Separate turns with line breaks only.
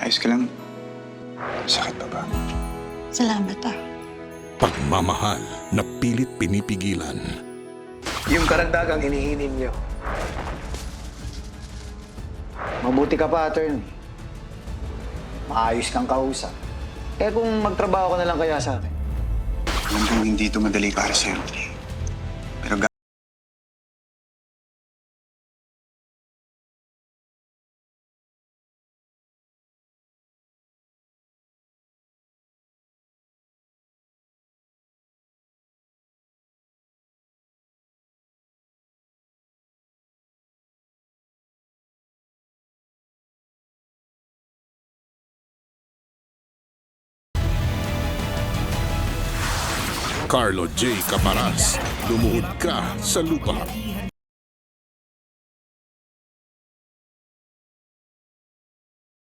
Ayos ka lang? Sakit pa ba?
Salamat
Pagmamahal na pilit pinipigilan.
Yung karagdagang hinihiling niyo. Mabuti ka pa, attorney. Maayos kang kausap. Eh kung magtrabaho ka na lang kaya sa akin.
Alam kong hindi ito madali para sa'yo. Pero
Carlo J. Caparas, lumuhod ka sa lupa.